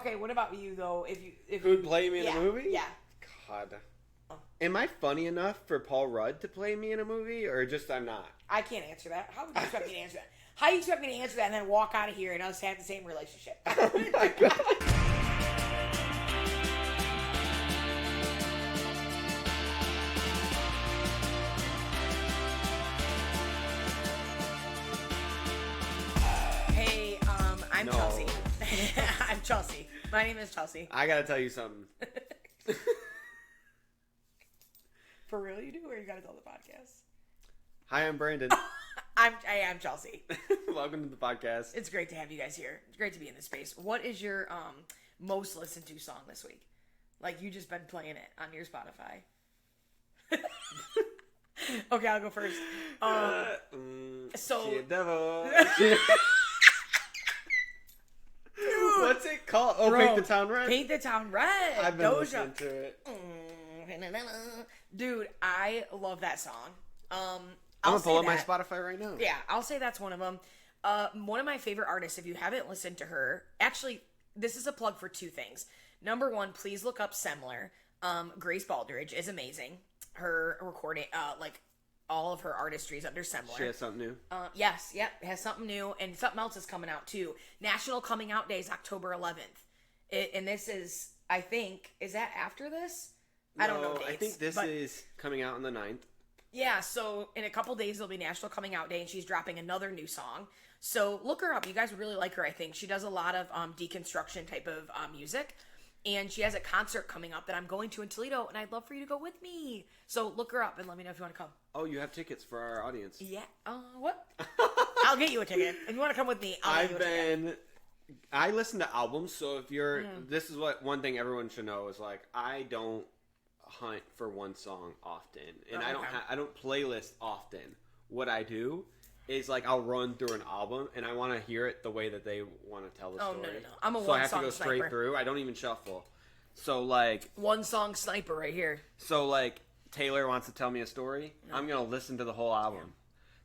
Okay, what about you though? If Who'd play me in a movie? Yeah. God. Am I funny enough for Paul Rudd to play me in a movie, or just I'm not? I can't answer that. How would you expect me to answer that? How do you expect me to answer that and then walk out of here and us have the same relationship? Oh my god. Hey, I'm No. Chelsea. I'm Chelsea. My name is Chelsea. I gotta tell you something. For real, you do, or you gotta tell the podcast? Hi, I'm Brandon. I am Chelsea. Welcome to the podcast. It's great to have you guys here. It's great to be in this space. What is your most listened to song this week? Like, you just been playing it on your Spotify. Okay, I'll go first. So devil. What's it called? Oh, Bro, Paint the Town Red. Paint the Town Red. I've been Doja. listening to it. Dude, I love that song. I'm I'll gonna pull say up my that. Spotify right now. Yeah, I'll say that's one of them. One of my favorite artists, if you haven't listened to her, actually, this is a plug for two things. Number one, please look up Semler. Grace Baldridge is amazing. Her recording, like, all of her artistry is under Semler. She has something new. Yes, yep, it has something new, and something else is coming out, too. National Coming Out Day is October 11th. And this is, I think, is that after this? I don't know dates, I think this is coming out on the 9th. Yeah, so in a couple days it'll be National Coming Out Day, and she's dropping another new song. So look her up. You guys would really like her, I think. She does a lot of deconstruction type of music, and she has a concert coming up that I'm going to in Toledo, and I'd love for you to go with me. So look her up and let me know if you want to come. Oh, you have tickets for our audience. Yeah. What? I'll get you a ticket. If you want to come with me, I'll get you a ticket. I listen to albums, so if you're, this is what one thing everyone should know is like, I don't hunt for one song often, and I don't playlist often. What I do is like I'll run through an album, and I want to hear it the way that they want to tell the story. No. I'm a so I one have to song go straight sniper. through. I don't even shuffle. So like One song sniper right here. So like Taylor wants to tell me a story. I'm gonna listen to the whole album.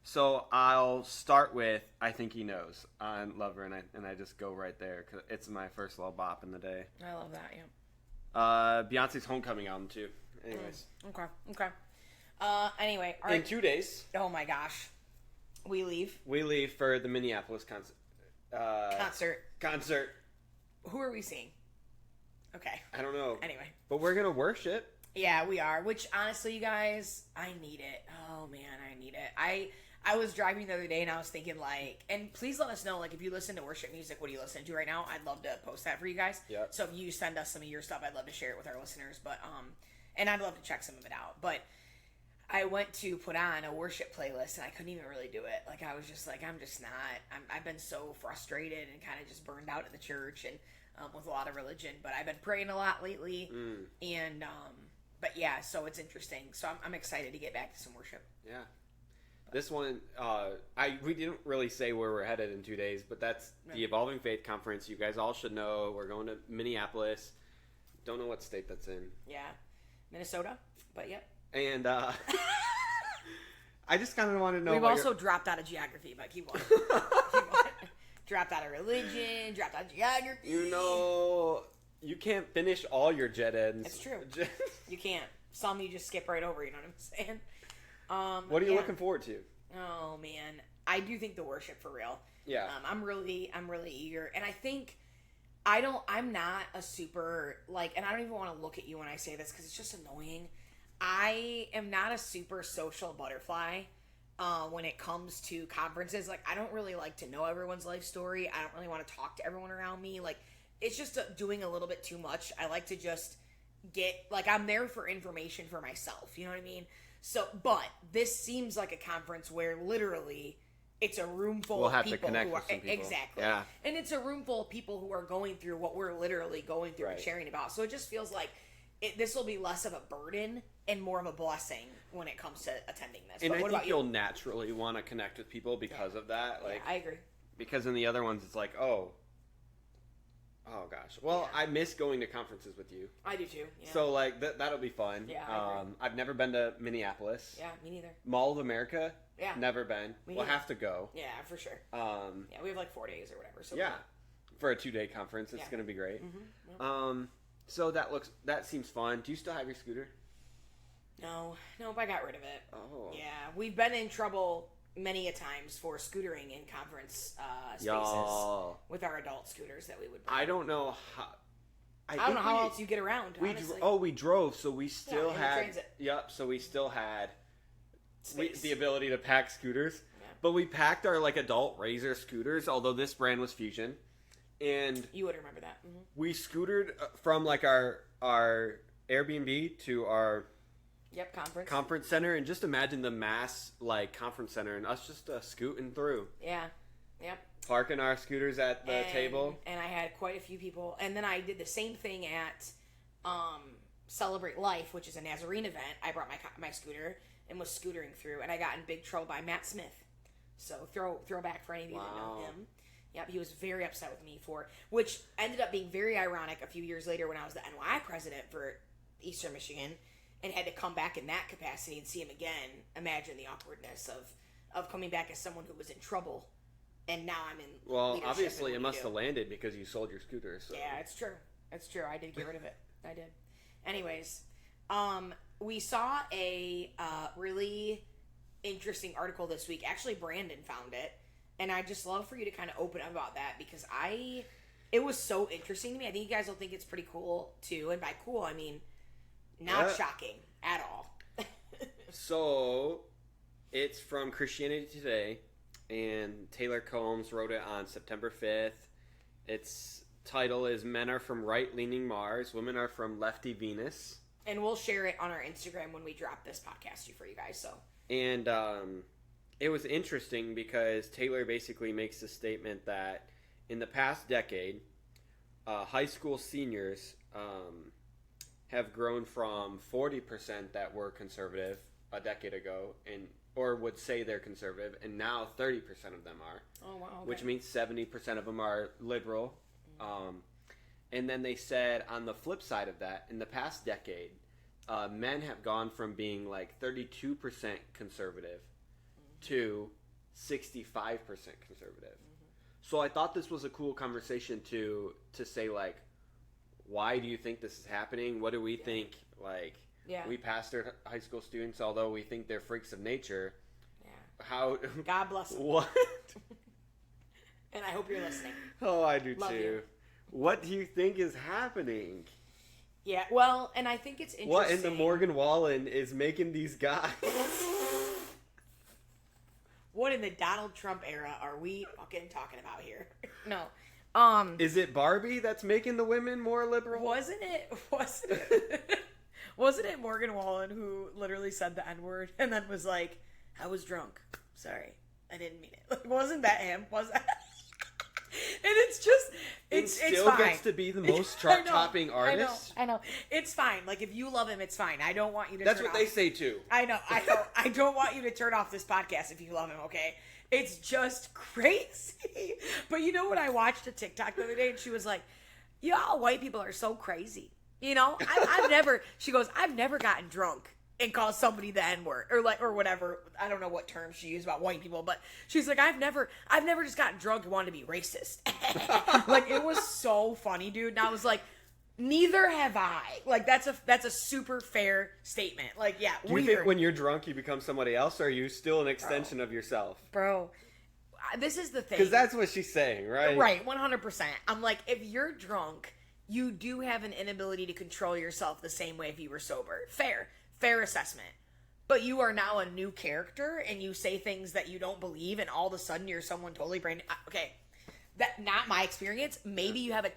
So I'll start with I Think He Knows on Lover, and I just go right there because it's my first little bop in the day. I love that. Yeah. Beyonce's Homecoming album too. Anyways. Okay. Anyway, all right. In 2 days. Oh my gosh. We leave. We leave for the Minneapolis concert. Who are we seeing? Okay. I don't know. Anyway. But we're gonna worship. Yeah, we are. Which, honestly, you guys, I need it. Oh, man, I need it. I was driving the other day, and I was thinking, like, and please let us know, like, if you listen to worship music, what are you listening to right now? I'd love to post that for you guys. Yeah. So if you send us some of your stuff, I'd love to share it with our listeners. But, and I'd love to check some of it out. But I went to put on a worship playlist, and I couldn't even really do it. Like, I was just like, I've been so frustrated and kind of just burned out at the church and with a lot of religion. But I've been praying a lot lately. And, but yeah, so it's interesting. So I'm excited to get back to some worship. Yeah. This one, we didn't really say where we're headed in 2 days, but that's the Evolving Faith Conference. You guys all should know. We're going to Minneapolis. Don't know what state that's in. Yeah. Minnesota, but yep. And I just kind of want to know. We've also dropped out of geography, but keep on. Dropped out of religion, dropped out of geography. You know, you can't finish all your jet ends. It's true. You can't. Some you just skip right over, you know what I'm saying? What are you looking forward to? Oh man, I do think the worship for real. Yeah. I'm really eager, and I think I'm not a super and I don't even want to look at you when I say this because it's just annoying. I am not a super social butterfly when it comes to conferences. Like, I don't really like to know everyone's life story. I don't really want to talk to everyone around me. Like, it's just doing a little bit too much. I like to just I'm there for information for myself. You know what I mean? So, but this seems like a conference where literally it's a room full of people who are exactly. Yeah. And it's a room full of people who are going through what we're literally going through and sharing about. So it just feels like this will be less of a burden and more of a blessing when it comes to attending this. And but I think you'll naturally want to connect with people because of that. Like, I agree. Because in the other ones, it's like, oh gosh. Well, I miss going to conferences with you. I do too. Yeah. So like that'll be fun. Yeah. I agree. I've never been to Minneapolis. Yeah, me neither. Mall of America. Yeah. Never been. We'll have to go. Yeah, for sure. Yeah, we have like 4 days or whatever. So for a 2-day conference. It's gonna be great. Mm-hmm. So that seems fun. Do you still have your scooter? No, I got rid of it. Oh. Yeah, we've been in trouble many a times for scootering in conference spaces with our adult scooters that we would buy. I don't know how. I don't know how else you get around, honestly. We drove, so we still had... transit. Yep, so we still had the ability to pack scooters. Yeah. But we packed our, adult Razor scooters, although this brand was Fusion. And... You would remember that. Mm-hmm. We scootered from, our Airbnb to our... Yep, conference center. And just imagine the mass, conference center and us just scooting through. Yeah. Yep. Parking our scooters at the table. And I had quite a few people. And then I did the same thing at Celebrate Life, which is a Nazarene event. I brought my scooter and was scootering through. And I got in big trouble by Matt Smith. So throwback for any of you that know him. Yep, he was very upset with me which ended up being very ironic a few years later when I was the NY president for Eastern Michigan and had to come back in that capacity and see him again. Imagine the awkwardness of coming back as someone who was in trouble. And now I'm in leadership. Obviously it must have landed because you sold your scooter. So. Yeah, it's true. It's true. I did get rid of it. I did. Anyways, we saw a really interesting article this week. Actually, Brandon found it. And I'd just love for you to kind of open up about that because it was so interesting to me. I think you guys will think it's pretty cool too. And by cool, I mean not shocking at all. So, it's from Christianity Today. And Taylor Combs wrote it on September 5th. Its title is Men Are From Right-Leaning Mars, Women Are From Lefty Venus. And we'll share it on our Instagram when we drop this podcast for you guys. So. And it was interesting because Taylor basically makes the statement that in the past decade, high school seniors have grown from 40% that were conservative a decade ago or would say they're conservative, and now 30% of them are. Oh, wow. Okay. Which means 70% of them are liberal. And then they said on the flip side of that, in the past decade, men have gone from being 32% conservative to 65% conservative. So I thought this was a cool conversation to say, why do you think this is happening? What do we think, we pastor high school students, although we think they're freaks of nature. Yeah. How? God bless them. What? And I hope you're listening. Oh, I do Love too. You. What do you think is happening? Yeah, well, and I think it's interesting. What in the Morgan Wallen is making these guys? What in the Donald Trump era are we fucking talking about here? No. Is it Barbie that's making the women more liberal? Wasn't it Morgan Wallen who literally said the N-word and then was like, I was drunk. Sorry. I didn't mean it. Wasn't that him? Was that? And it's just, it's still fine. Gets to be the most chart-topping artist. I know. It's fine. If you love him, it's fine. I don't want you to. That's what they say too. I know. I don't want you to turn off this podcast if you love him. Okay. It's just crazy. But you know what? I watched a TikTok the other day, and she was like, "Y'all white people are so crazy." I've never. She goes, "I've never gotten drunk and called somebody the N-word or whatever." I don't know what term she used about white people, but she's like, I've never just gotten drunk and wanted to be racist. It was so funny, dude. And I was like, neither have I. That's a super fair statement. Yeah. Do you think when you're drunk you become somebody else, or are you still an extension of yourself? Bro, this is the thing. Because that's what she's saying, right? Right, 100%. I'm like, if you're drunk, you do have an inability to control yourself the same way if you were sober. Fair assessment. But you are now a new character and you say things that you don't believe and all of a sudden you're someone totally brand new. Okay, that not my experience. Maybe you have a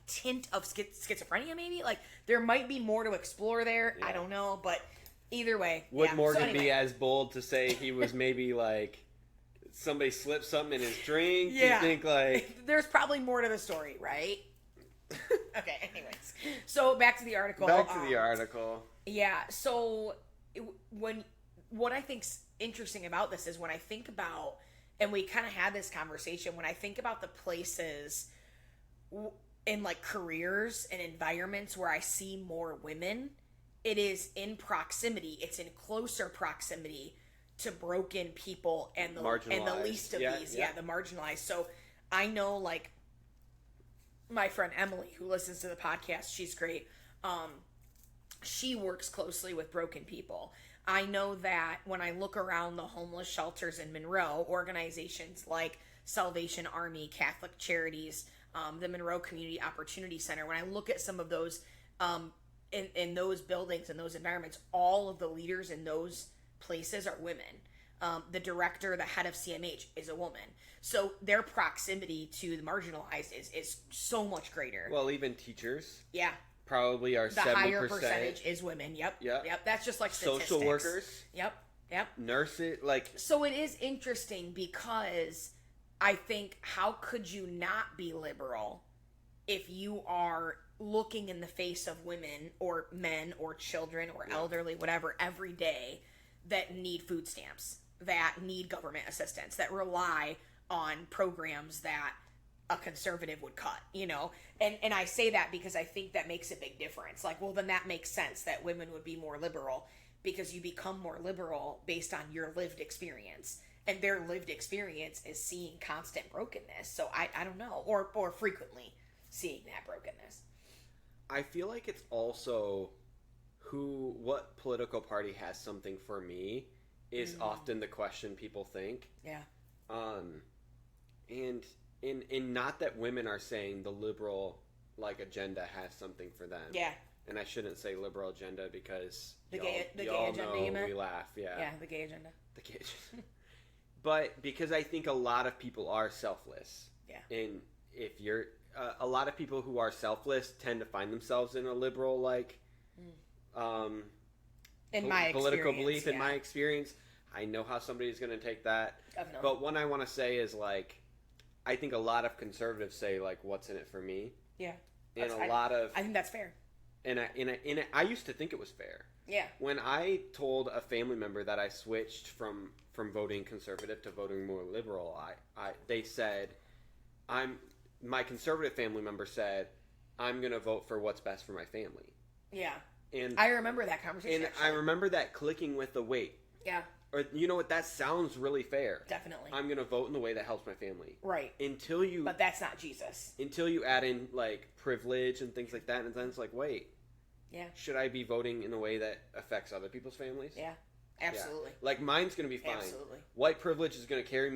tint of schizophrenia, maybe. There might be more to explore there. Yeah. I don't know, but either way. Would Morgan be as bold to say he was maybe somebody slipped something in his drink? Yeah. Do you think There's probably more to the story, right? Okay, anyways. So back to the article. Yeah, so what I think's interesting about this is when I think about, and we kind of had this conversation, when I think about the places in careers and environments where I see more women, it is in proximity. It's in closer proximity to broken people and the least of these. Yeah, the marginalized. So I know my friend Emily, who listens to the podcast, she's great. She works closely with broken people. I know that when I look around the homeless shelters in Monroe, organizations like Salvation Army, Catholic Charities, the Monroe Community Opportunity Center, when I look at some of those in those buildings and those environments, all of the leaders in those places are women. The director, the head of CMH is a woman. So their proximity to the marginalized is so much greater. Well, even teachers. Yeah. Probably are 70%. The higher percentage is women. Yep. That's just like statistics. Social workers. Yep. Nurses. Like. So it is interesting because I think, how could you not be liberal if you are looking in the face of women or men or children or elderly, whatever, every day that need food stamps, that need government assistance, that rely on programs that a conservative would cut, and I say that because I think that makes a big difference. Like, well, then that makes sense that women would be more liberal, because you become more liberal based on your lived experience, and their lived experience is seeing constant brokenness. So I don't know, or frequently seeing that brokenness. I feel like it's also what political party has something for me is often the question people think. Yeah. And not that women are saying the liberal agenda has something for them. Yeah. And I shouldn't say liberal agenda because the gay agenda, know you meant? We laugh. Yeah. Yeah, the gay agenda. The gay agenda. But because I think a lot of people are selfless. Yeah. And if you're a lot of people who are selfless tend to find themselves in a liberal in my political belief. In my experience, I know how somebody's going to take that. Definitely. But what I want to say is I think a lot of conservatives say what's in it for me. Yeah. And I think that's fair. And I used to think it was fair. Yeah. When I told a family member that I switched from voting conservative to voting more liberal, they said, my conservative family member said, I'm going to vote for what's best for my family. Yeah. And I remember that conversation. And I remember that clicking with the wait. Yeah. Or, you know what, that sounds really fair. Definitely. I'm going to vote in the way that helps my family. Right. But that's not Jesus. Until you add in, privilege and things like that, and then it's wait. Yeah. Should I be voting in a way that affects other people's families? Yeah. Absolutely. Yeah. Mine's going to be fine. Absolutely. White privilege is going to carry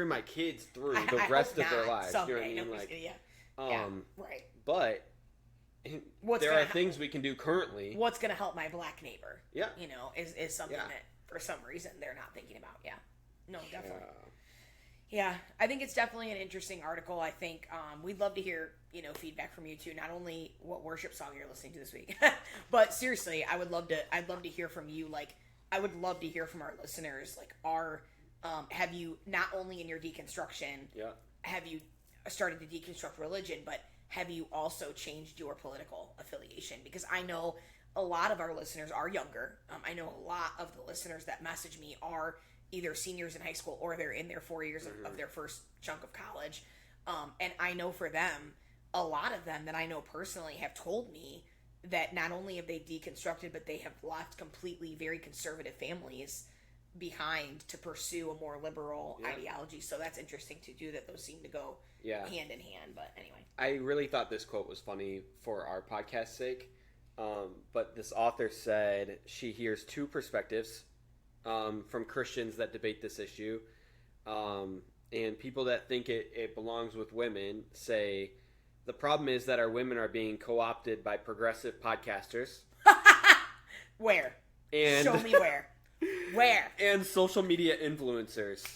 my kids through the rest of their lives. Someday. You know what I mean? Yeah. Right. But there are things we can do currently. What's going to help my black neighbor? Yeah. Is something that for some reason they're not thinking about. Yeah. No, definitely. Yeah, I think it's definitely an interesting article. I think we'd love to hear, feedback from you too. Not only what worship song you're listening to this week, but seriously, I'd love to hear from you. I would love to hear from our listeners. Have you, not only in your deconstruction, have you started to deconstruct religion, but have you also changed your political affiliation? Because I know a lot of our listeners are younger. I know a lot of the listeners that message me are either seniors in high school or they're in their 4 years of their first chunk of college. And I know for them, a lot of them that I know personally have told me that not only have they deconstructed, but they have left completely very conservative families behind to pursue a more liberal ideology. So that's interesting to do, that those seem to go hand in hand. But anyway. I really thought this quote was funny for our podcast's sake. But this author said she hears two perspectives from Christians that debate this issue. And people that think it belongs with women say, the problem is that our women are being co-opted by progressive podcasters. Where? And show me where. Where? And social media influencers.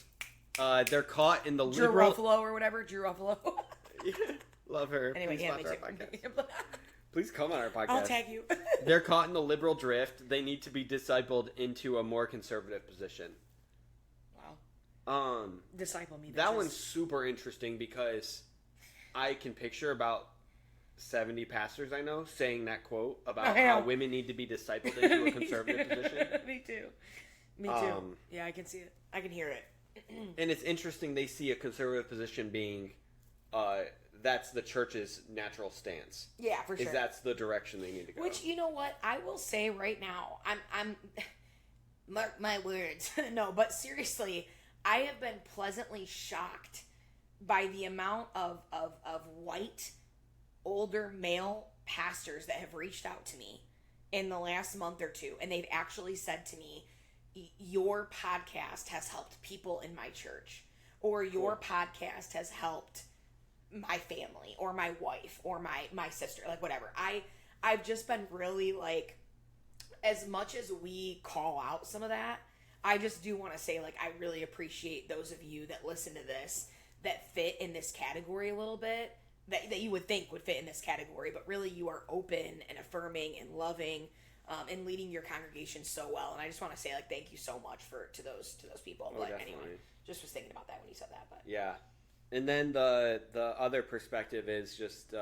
They're caught in the Drew liberal... Ruffalo or whatever. Drew Ruffalo. Love her. Anyway, Please me too. Please come on our podcast. I'll tag you. They're caught in the liberal drift. They need to be discipled into a more conservative position. Wow. Disciple me. That one's super interesting because I can picture about 70 pastors I know saying that quote about how women need to be discipled into a conservative position. Me too. Yeah, I can see it. I can hear it. And it's interesting they see a conservative position being that's the church's natural stance. Yeah, for sure. That's the direction they need to go. Which, you know what, I will say right now, I'm mark my words. No, but seriously, I have been pleasantly shocked by the amount of white, older male pastors that have reached out to me in the last month or two, and they've actually said to me, your podcast has helped people in my church, or your podcast has helped my family or my wife or my sister, like whatever. I've just been really like, as much as we call out some of that, I just do want to say, like, I really appreciate those of you that listen to this that fit in this category a little bit, that you would think would fit in this category, but really you are open and affirming and loving, and leading your congregation so well. And I just want to say, like, thank you so much to those people. Oh, but definitely. Anyway, just was thinking about that when you said that. But yeah. And then the other perspective is just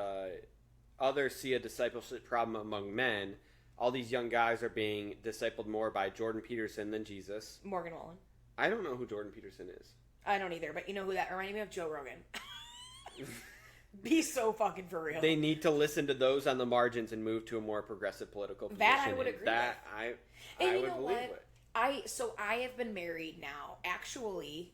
others see a discipleship problem among men. All these young guys are being discipled more by Jordan Peterson than Jesus. Morgan Wallen. I don't know who Jordan Peterson is. I don't either, but you know who that reminded me of? Joe Rogan. Be so fucking for real. They need to listen to those on the margins and move to a more progressive political position. That I would agree that with. I would believe it. I have been married now, actually,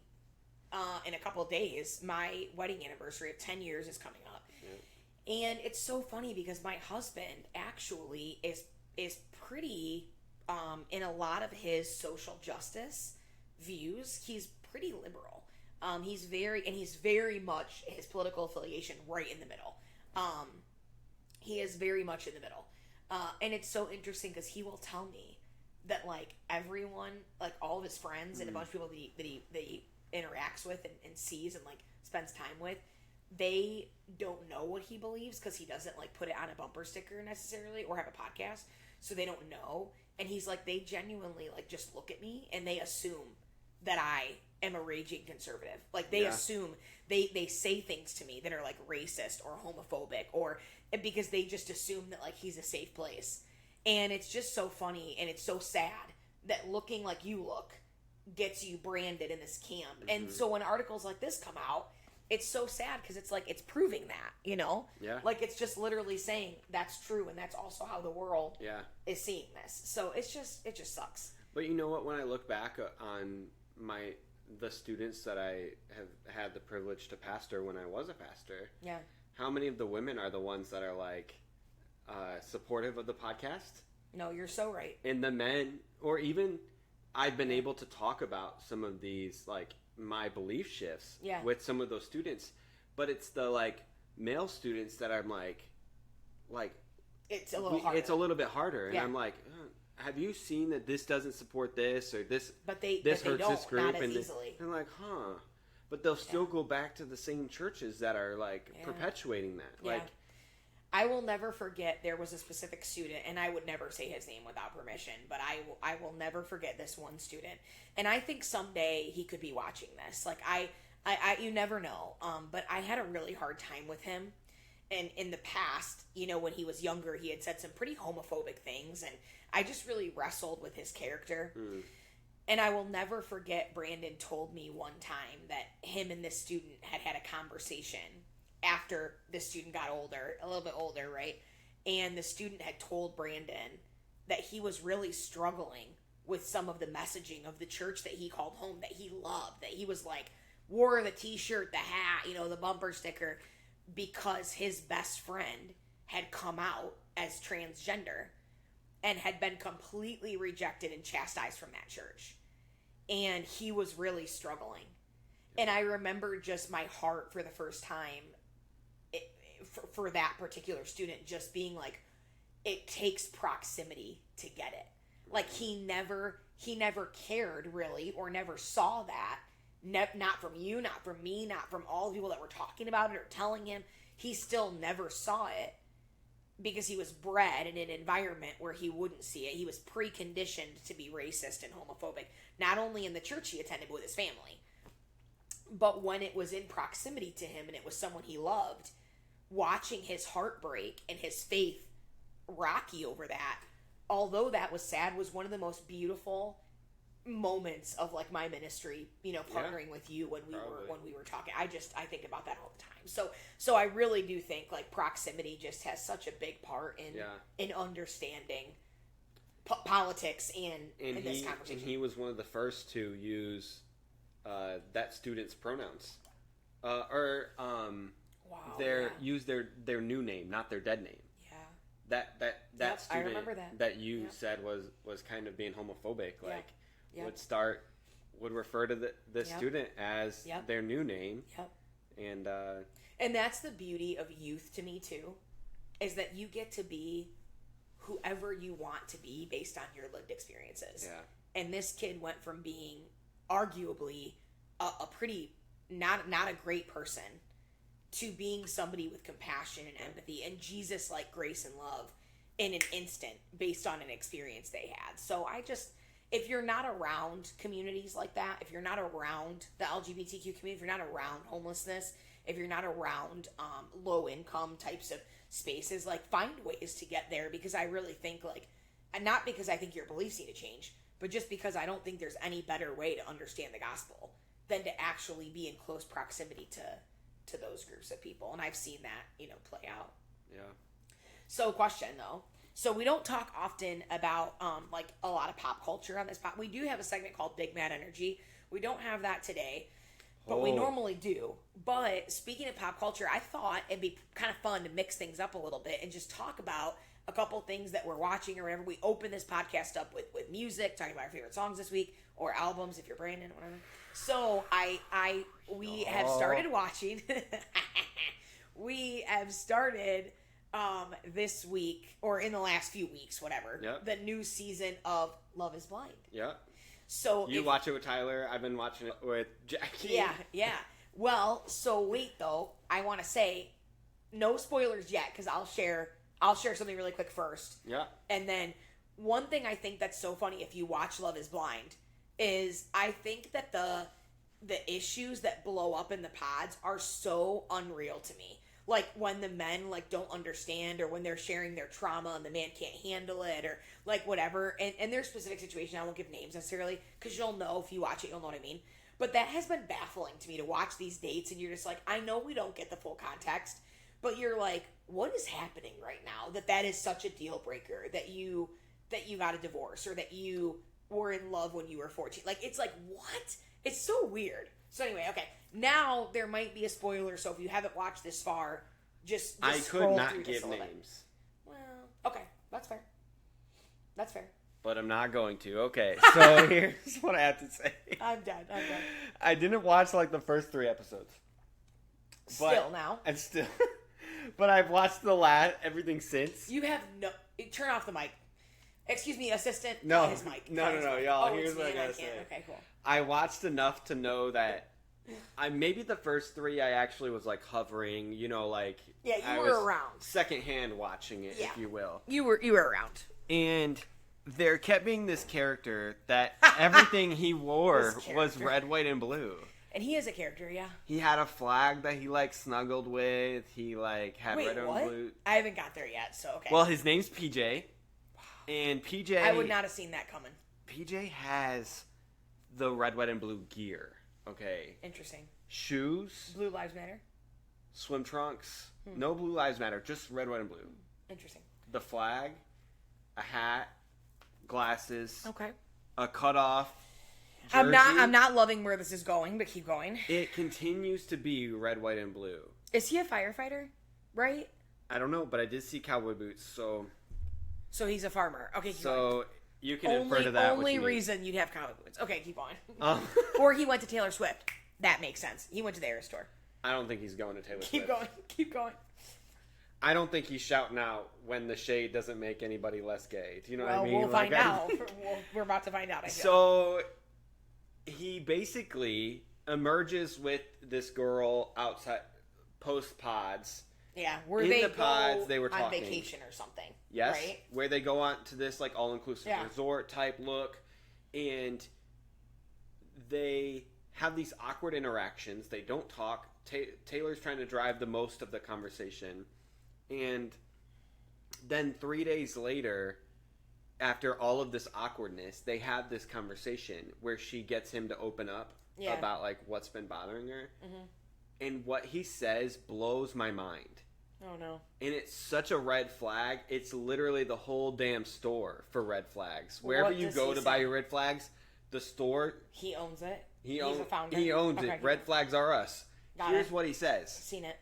in a couple of days. My wedding anniversary of 10 years is coming up. Yeah. And it's so funny because my husband actually is pretty, in a lot of his social justice views, he's pretty liberal. He's very much his political affiliation right in the middle. He is very much in the middle. And it's so interesting because he will tell me that, like, everyone, like, all of his friends and a bunch of people that he interacts with and sees and, like, spends time with, they don't know what he believes because he doesn't, like, put it on a bumper sticker necessarily or have a podcast, so they don't know. And he's like, they genuinely, like, just look at me and they assume that I am a raging conservative. Like, they assume, they say things to me that are, like, racist or homophobic, or because they just assume that, like, he's a safe place. And it's just so funny, and it's so sad that looking like you look gets you branded in this camp. Mm-hmm. And so when articles like this come out, it's so sad because it's like, it's proving that, you know? Yeah. Like, it's just literally saying that's true, and that's also how the world is seeing this. So it just sucks. But you know what? When I look back on the students that I have had the privilege to pastor when I was a pastor, how many of the women are the ones that are, like, supportive of the podcast? No, you're so right. And the men, or even I've been able to talk about some of these, like, my belief shifts with some of those students, but it's the, like, male students that I'm like it's a little harder. It's a little bit harder, and I'm like, have you seen that this doesn't support this or this? But they hurts don't, this group, not as and easily. I'm like, but they'll still go back to the same churches that are, like, perpetuating that. Yeah. Like, I will never forget, there was a specific student, and I would never say his name without permission, but I will never forget this one student. And I think someday he could be watching this. Like, I you never know. But I had a really hard time with him. And in the past, you know, when he was younger, he had said some pretty homophobic things, and I just really wrestled with his character. And I will never forget, Brandon told me one time that him and this student had a conversation after the student got older, a little bit older, right? And the student had told Brandon that he was really struggling with some of the messaging of the church that he called home, that he loved, that he was like, wore the t-shirt, the hat, you know, the bumper sticker, because his best friend had come out as transgender and had been completely rejected and chastised from that church. And he was really struggling. And I remember just my heart for the first time for that particular student just being like, it takes proximity to get it. Like, he never cared really, or never saw that. Not from you, not from me, not from all the people that were talking about it or telling him. He still never saw it because he was bred in an environment where he wouldn't see it. He was preconditioned to be racist and homophobic, not only in the church he attended, but with his family. But when it was in proximity to him and it was someone he loved, watching his heart break and his faith rocky over that, although that was sad, was one of the most beautiful moments of, like, my ministry, you know, partnering with you when we were talking. I think about that all the time. So I really do think, like, proximity just has such a big part in understanding politics and in this conversation. And he was one of the first to use that student's pronouns. Use their new name, not their dead name. Yeah. That student I remember that. That you said was kind of being homophobic, would refer to the student as their new name. Yep. And that's the beauty of youth to me too, is that you get to be whoever you want to be based on your lived experiences. Yeah. And this kid went from being arguably a pretty not a great person to being somebody with compassion and empathy and Jesus like grace and love in an instant based on an experience they had. So if you're not around communities like that, if you're not around the LGBTQ community, if you're not around homelessness, if you're not around low income types of spaces, like find ways to get there, because I really think and not because I think your beliefs need to change, but just because I don't think there's any better way to understand the gospel than to actually be in close proximity to those groups of people. And I've seen that, play out. Yeah. So question though. So we don't talk often about a lot of pop culture on this pod. We do have a segment called Big Mad Energy. We don't have that today, but we normally do. But speaking of pop culture, I thought it'd be kind of fun to mix things up a little bit and just talk about a couple things that we're watching or whatever. We open this podcast up with music, talking about our favorite songs this week, or albums if you're Brandon or whatever. So we have started watching. We have started this week, or in the last few weeks, whatever, the new season of Love is Blind. Yeah. So you watch it with Tyler. I've been watching it with Jackie. Yeah. Well, so wait though. I want to say no spoilers yet, because I'll share something really quick first. Yeah. And then one thing I think that's so funny if you watch Love is Blind is I think that the issues that blow up in the pods are so unreal to me. Like when the men don't understand, or when they're sharing their trauma and the man can't handle it, or whatever. And there's specific situation, I won't give names necessarily, because you'll know if you watch it, you'll know what I mean. But that has been baffling to me, to watch these dates and you're just I know we don't get the full context, but you're what is happening right now that is such a deal breaker that you got a divorce, or that you were in love when you were 14. It's what? It's so weird. So anyway, okay. Now there might be a spoiler, so if you haven't watched this far, just I scroll could not through give this a little names. bit. Well, okay. That's fair. But I'm not going to. Okay, so here's what I have to say. I'm done. I didn't watch the first 3 episodes. And still. But I've watched everything since. You have turn off the mic. Excuse me, assistant. No. His mic. No, y'all. Here's what I gotta say. Okay, cool. I watched enough to know that maybe the first 3 I actually was hovering, Yeah, you were around. Secondhand watching it, if you will. You were around. And there kept being this character that everything he wore was red, white, and blue. And he is a character, yeah. He had a flag that he snuggled with. He had red and blue. I haven't got there yet, so okay. Well, his name's PJ. And PJ, I would not have seen that coming. PJ has the red, white, and blue gear. Okay. Interesting. Shoes. Blue Lives Matter. Swim trunks. No Blue Lives Matter. Just red, white, and blue. Interesting. The flag. A hat. Glasses. Okay. A cutoff. Jersey. I'm not loving where this is going, but keep going. It continues to be red, white, and blue. Is he a firefighter? Right? I don't know, but I did see cowboy boots, so... So he's a farmer. Okay, keep going. So you can infer to that only reason you'd have cowboy boots. Okay, keep on. Um, or he went to Taylor Swift. That makes sense. He went to the Eras Tour. I don't think he's going to Taylor Swift. Keep going. I don't think he's shouting out when the shade doesn't make anybody less gay. Do you know what I mean? We'll find out. We're about to find out. I feel. So he basically emerges with this girl outside post pods. Yeah, where in they the pods, they were on talking. vacation or something. Yes, right? Where they go on to this all-inclusive resort type look, and they have these awkward interactions. They don't talk. Taylor's trying to drive the most of the conversation, and then 3 days later, after all of this awkwardness, they have this conversation where she gets him to open up about what's been bothering her. Mm-hmm. And what he says blows my mind. Oh, no. And it's such a red flag. It's literally the whole damn store for red flags. Wherever you go to buy your red flags, the store... He owns it? He's a founder? He owns it. Red flags are us. Here's what he says. Seen it.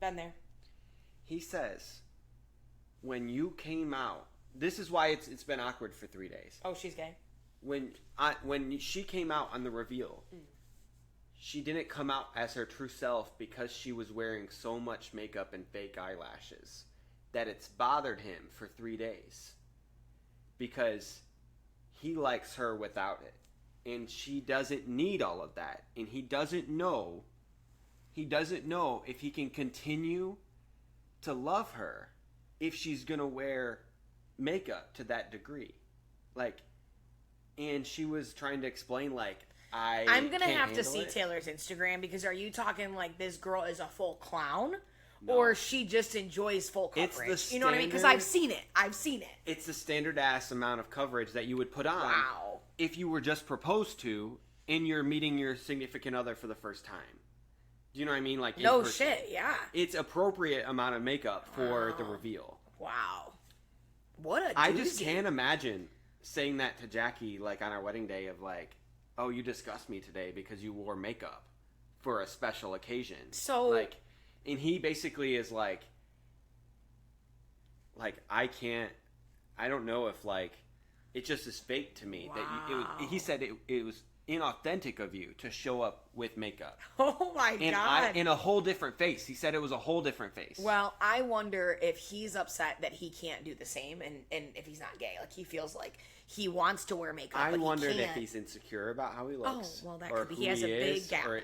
Been there. He says, when you came out, this is why it's been awkward for 3 days. Oh, she's gay? When she came out on the reveal, she didn't come out as her true self because she was wearing so much makeup and fake eyelashes that it's bothered him for 3 days. Because he likes her without it. And she doesn't need all of that. And he doesn't know if he can continue to love her if she's going to wear makeup to that degree. Like, and she was trying to explain, like, I'm going to have to see Taylor's Instagram, because are you talking like this girl is a full clown? No. Or she just enjoys full coverage? It's the you know what I mean? Because I've seen it. It's the standard ass amount of coverage that you would put on if you were just proposed to and you're meeting your significant other for the first time. Do you know what I mean? Like, no shit, yeah. It's appropriate amount of makeup for the reveal. Wow. What a doozy. I just can't imagine saying that to Jackie, like, on our wedding day of, like, oh, you disgust me today because you wore makeup for a special occasion. So... like, and he basically is like, I don't know if, like, it just is fake to me. Wow. That he said it was inauthentic of you to show up with makeup. Oh my God. In a whole different face. He said it was a whole different face. Well, I wonder if he's upset that he can't do the same, and if he's not gay. Like, he feels like he wants to wear makeup, I but wondered he can't. if he's insecure about how he looks. Oh, well, that could be. He has a big gap. Or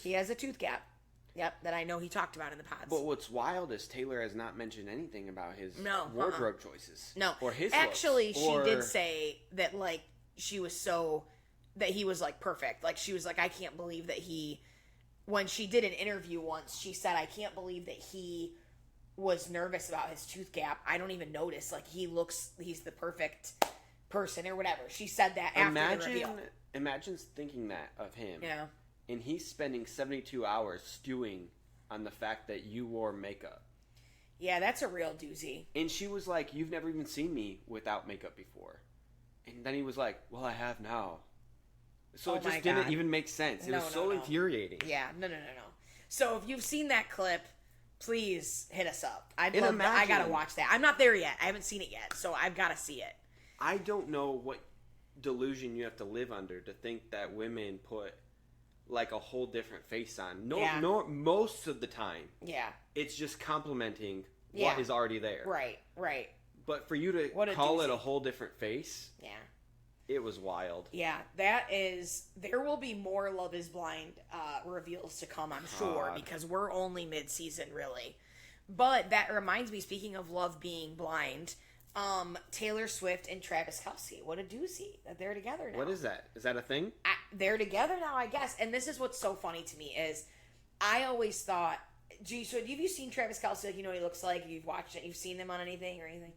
he has a tooth gap. Yep, that I know he talked about in the pods. But what's wild is Taylor has not mentioned anything about his wardrobe choices. No. Or his Actually, looks, she did say that, like, she was so... that he was, like, perfect. Like, she was like, I can't believe that he... When she did an interview once, she said, I can't believe that he was nervous about his tooth gap. I don't even notice. Like, he's the perfect person or whatever. She said that after the reveal. Imagine thinking that of him. Yeah. And he's spending 72 hours stewing on the fact that you wore makeup. Yeah, that's a real doozy. And she was like, you've never even seen me without makeup before. And then he was like, well, I have now. So it just didn't even make sense. It was so infuriating. Yeah, no. So if you've seen that clip, please hit us up. I gotta watch that. I'm not there yet. I haven't seen it yet, so I've got to see it. I don't know what delusion you have to live under to think that women put, like, a whole different face on. No, most of the time. Yeah. It's just complimenting what is already there. Right. But for you to call it a whole different face. Yeah. It was wild. Yeah, there will be more Love is Blind reveals to come, I'm sure, because we're only mid-season, really. But that reminds me, speaking of love being blind, Taylor Swift and Travis Kelce, what a doozy that they're together now. What is that? Is that a thing? They're together now, I guess. And this is what's so funny to me is I always thought, so have you seen Travis Kelce? Like, you know what he looks like? You've watched it? You've seen him on anything or anything?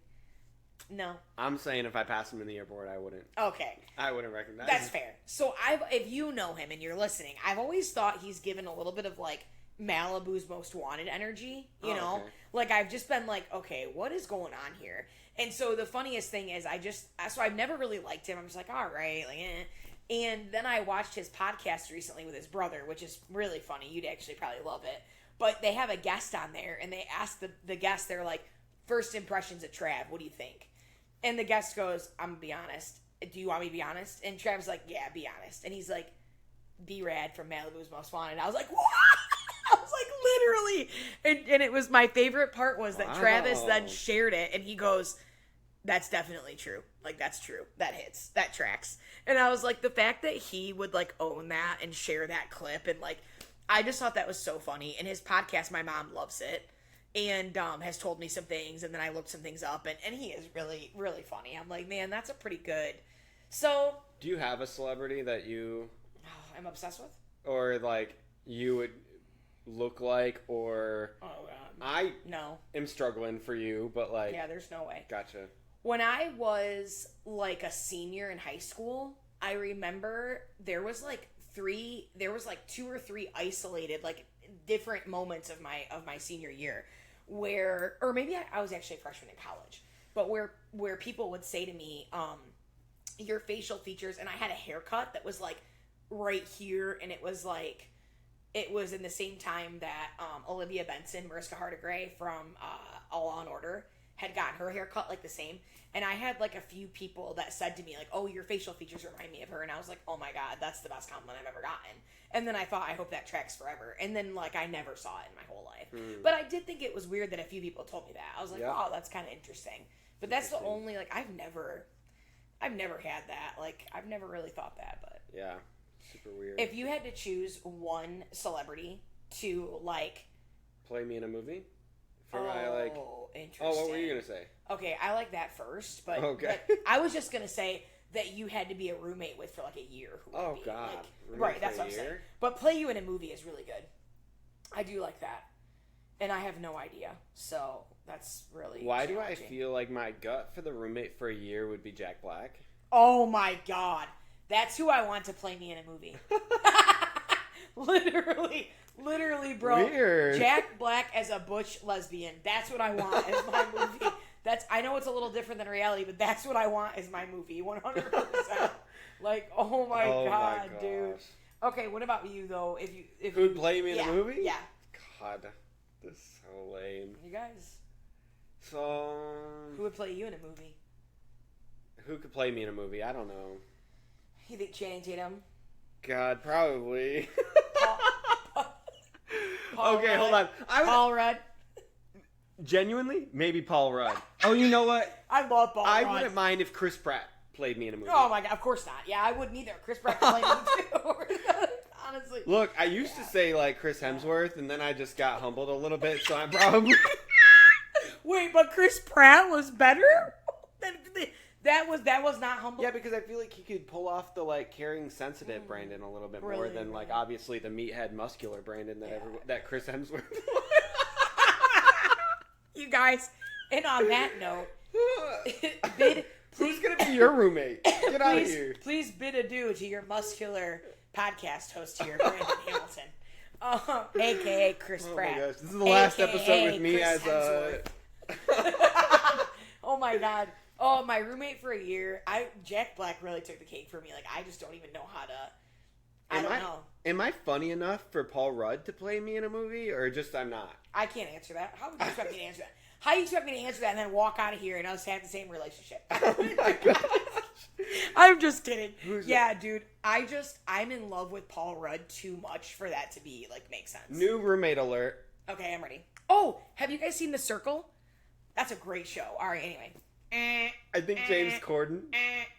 No. I'm saying if I passed him in the airport, I wouldn't. Okay. I wouldn't recognize That's him. fair. So if you know him and you're listening, I've always thought he's given a little bit of, like, Malibu's Most Wanted energy, you know? Okay. Like, I've just been like, okay, what is going on here? And so the funniest thing is so I've never really liked him. I'm just like, all right, like, eh. And then I watched his podcast recently with his brother, which is really funny. You'd actually probably love it. But they have a guest on there, and they ask the guest, they're like, first impressions of Trav, what do you think? And the guest goes, I'm going to be honest. Do you want me to be honest? And Trav's like, yeah, be honest. And he's like, B-Rad from Malibu's Most Wanted. I was like, what? I was like, literally. And it was, my favorite part was that Travis then shared it, and he goes, that's definitely true. Like, that's true. That hits. That tracks. And I was like, the fact that he would, like, own that and share that clip, and, like, I just thought that was so funny. And his podcast, my mom loves it. And has told me some things, and then I looked some things up, and he is really, really funny. I'm like, man, that's a pretty good. So, do you have a celebrity that you I'm obsessed with, or like you would look like, or I am struggling for you, but like, yeah, there's no way. Gotcha. When I was like a senior in high school, I remember there was like 2 or 3 isolated, like, different moments of my senior year where, or maybe I was actually a freshman in college, but where people would say to me, your facial features, and I had a haircut that was like right here, and it was like it was in the same time that Olivia Benson, Mariska Hargitay from All Law and Order, had gotten her hair cut like the same. And I had like a few people that said to me like, oh, your facial features remind me of her. And I was like, oh my God, that's the best compliment I've ever gotten. And then I thought, I hope that tracks forever. And then like I never saw it in my whole life. But I did think it was weird that a few people told me that. I was like, oh, that's kind of interesting. But that's the only, like, I've never had that. Like, I've never really thought that, but. Yeah. Super weird. If you had to choose one celebrity to, like. Play me in a movie? Interesting. Oh, what were you going to say? Okay, I like that first, but. Okay. But I was just going to say that you had to be a roommate with for, like, a year. Oh, God. Like, right, that's what I'm saying. But play you in a movie is really good. I do like that. And I have no idea. So, that's really Why do I feel like my gut for the roommate for a year would be Jack Black? Oh, my God. That's who I want to play me in a movie. Literally, bro. Weird. Jack Black as a butch lesbian. That's what I want as my movie. I know it's a little different than reality, but that's what I want as my movie. 100%. Like, oh my God, dude. Okay, what about you though? If who'd play me in a movie? Yeah. God, this is so lame. You guys. So. Who would play you in a movie? Who could play me in a movie? I don't know. You think Channing Tatum? God, probably. Paul okay, Rudd. hold on. Paul Rudd. Genuinely, maybe Paul Rudd. Oh, you know what? I love Paul Rudd. I wouldn't mind if Chris Pratt played me in a movie. Oh my God, of course not. Yeah, I wouldn't either. Chris Pratt could play me too. Honestly. Look, I used to say like Chris Hemsworth, and then I just got humbled a little bit, so I'm probably. Wait, but Chris Pratt was better? That was not humble. Yeah, because I feel like he could pull off the like caring, sensitive Brandon a little bit more than like obviously the meathead, muscular Brandon that Chris Hemsworth. You guys, and on that note, who's gonna be your roommate? Get out of here! Please bid adieu to your muscular podcast host here, Brandon Hamilton, aka Chris Pratt. Oh my gosh, this is the last episode with me Chris as a. Oh my God. Oh, my roommate for a year. Jack Black really took the cake for me. Like, I just don't even know how to. I don't know. Am I funny enough for Paul Rudd to play me in a movie, or just I'm not? I can't answer that. How would you expect me to answer that? How do you expect me to answer that and then walk out of here and us have the same relationship? Oh my gosh. I'm just kidding. Dude. I'm in love with Paul Rudd too much for that to be, like, make sense. New roommate alert. Okay, I'm ready. Oh, have you guys seen The Circle? That's a great show. All right, anyway. I think James Corden.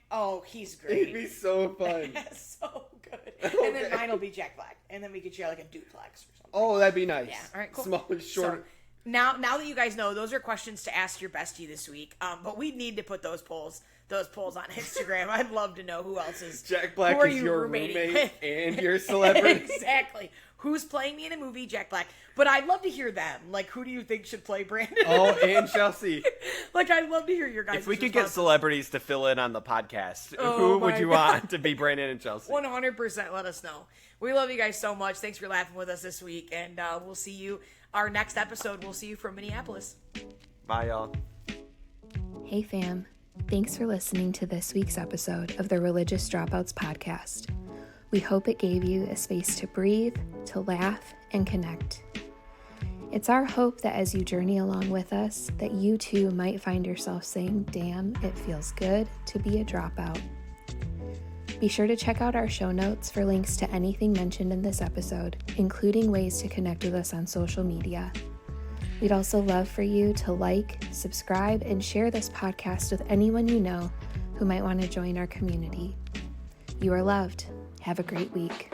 Oh, he's great. He'd be so fun. So good. Okay. And then mine will be Jack Black. And then we could share like a duplex or something. Oh, that'd be nice. Yeah. All right, cool. Small, short. So, now that you guys know, those are questions to ask your bestie this week. But we need to put those polls on Instagram. I'd love to know who else is. Jack Black is your roommate and your celebrity. Exactly. Who's playing me in a movie? Jack Black. But I'd love to hear them. Like, who do you think should play Brandon? Oh, and Chelsea. Like, I'd love to hear your guys' If we could get celebrities to fill in on the podcast, who would you want to be Brandon and Chelsea? 100%. Let us know. We love you guys so much. Thanks for laughing with us this week. And we'll see you. Our next episode, we'll see you from Minneapolis. Bye, y'all. Hey, fam. Thanks for listening to this week's episode of the Religious Dropouts podcast. We hope it gave you a space to breathe, to laugh, and connect. It's our hope that as you journey along with us, that you too might find yourself saying, damn, it feels good to be a dropout. Be sure to check out our show notes for links to anything mentioned in this episode, including ways to connect with us on social media. We'd also love for you to like, subscribe, and share this podcast with anyone you know who might want to join our community. You are loved. Have a great week.